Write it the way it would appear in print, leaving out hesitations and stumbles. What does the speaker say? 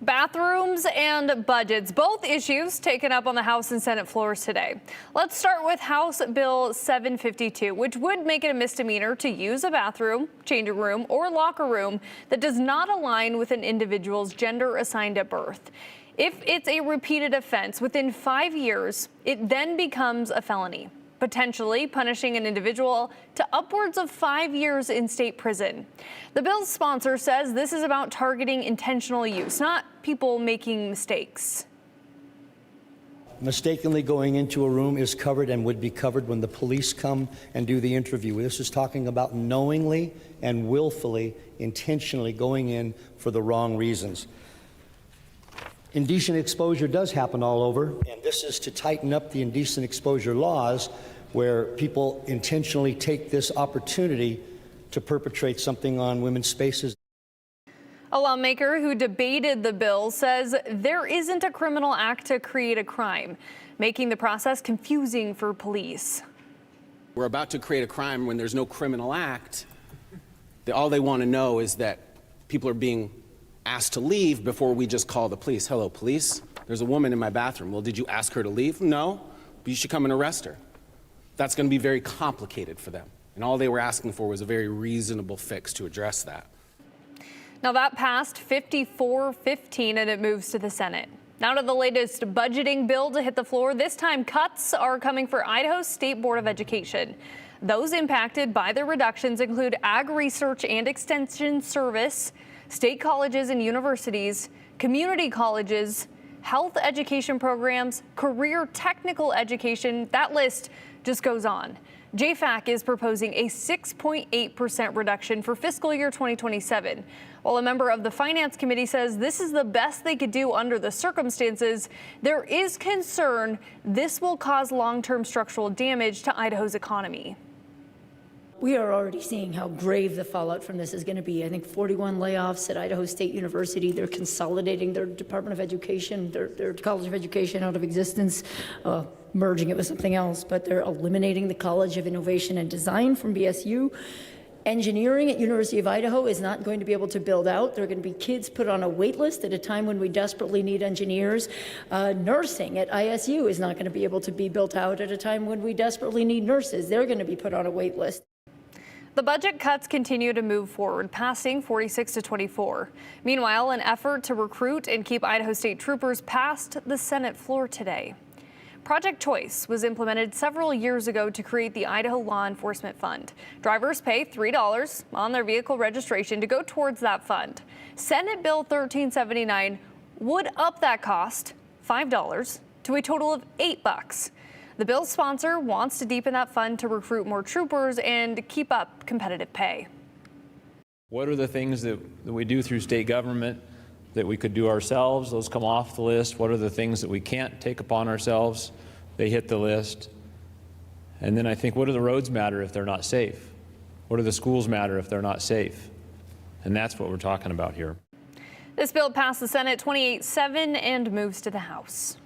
Bathrooms and budgets, both issues taken up on the House and Senate floors today. Let's start with House Bill 752, which would make it a misdemeanor to use a bathroom, changing room, or locker room that does not align with an individual's gender assigned at birth. If it's a repeated offense within 5 years, it then becomes a felony, potentially punishing an individual to upwards of 5 years in state prison. The bill's sponsor says this is about targeting intentional use, not people making mistakes. Mistakenly going into a room is covered and would be covered when the police come and do the interview. This is talking about knowingly and willfully, intentionally going in for the wrong reasons. Indecent exposure does happen all over, and this is to tighten up the indecent exposure laws where people intentionally take this opportunity to perpetrate something on women's spaces. A lawmaker who debated the bill says there isn't a criminal act to create a crime, making the process confusing for police. We're about to create a crime when there's no criminal act. All they want to know is that people are being asked to leave before we just call the police. Hello, police. There's a woman in my bathroom. Well, did you ask her to leave? No, but you should come and arrest her. That's going to be very complicated for them. And all they were asking for was a very reasonable fix to address that. Now that passed 54-15 and it moves to the Senate. Now to the latest budgeting bill to hit the floor. This time cuts are coming for Idaho's State Board of Education. Those impacted by the reductions include Ag Research and Extension Service, state colleges and universities, community colleges, health education programs, career technical education. That list just goes on. JFAC is proposing a 6.8% reduction for fiscal year 2027. While a member of the Finance Committee says this is the best they could do under the circumstances, there is concern this will cause long-term structural damage to Idaho's economy. We are already seeing how grave the fallout from this is going to be. I think 41 layoffs at Idaho State University. They're consolidating their Department of Education, their College of Education out of existence, merging it with something else, but they're eliminating the College of Innovation and Design from BSU. Engineering at University of Idaho is not going to be able to build out. There are going to be kids put on a wait list at a time when we desperately need engineers. Nursing at ISU is not going to be able to be built out at a time when we desperately need nurses. They're going to be put on a wait list. The budget cuts continue to move forward, passing 46-24. Meanwhile, an effort to recruit and keep Idaho State troopers passed the Senate floor today. Project Choice was implemented several years ago to create the Idaho Law Enforcement Fund. Drivers pay $3 on their vehicle registration to go towards that fund. Senate Bill 1379 would up that cost, $5, to a total of $8. The bill's sponsor wants to deepen that fund to recruit more troopers and keep up competitive pay. What are the things that we do through state government that we could do ourselves? Those come off the list. What are the things that we can't take upon ourselves? They hit the list. And then I think, what do the roads matter if they're not safe? What do the schools matter if they're not safe? And that's what we're talking about here. This bill passed the Senate 28-7 and moves to the House.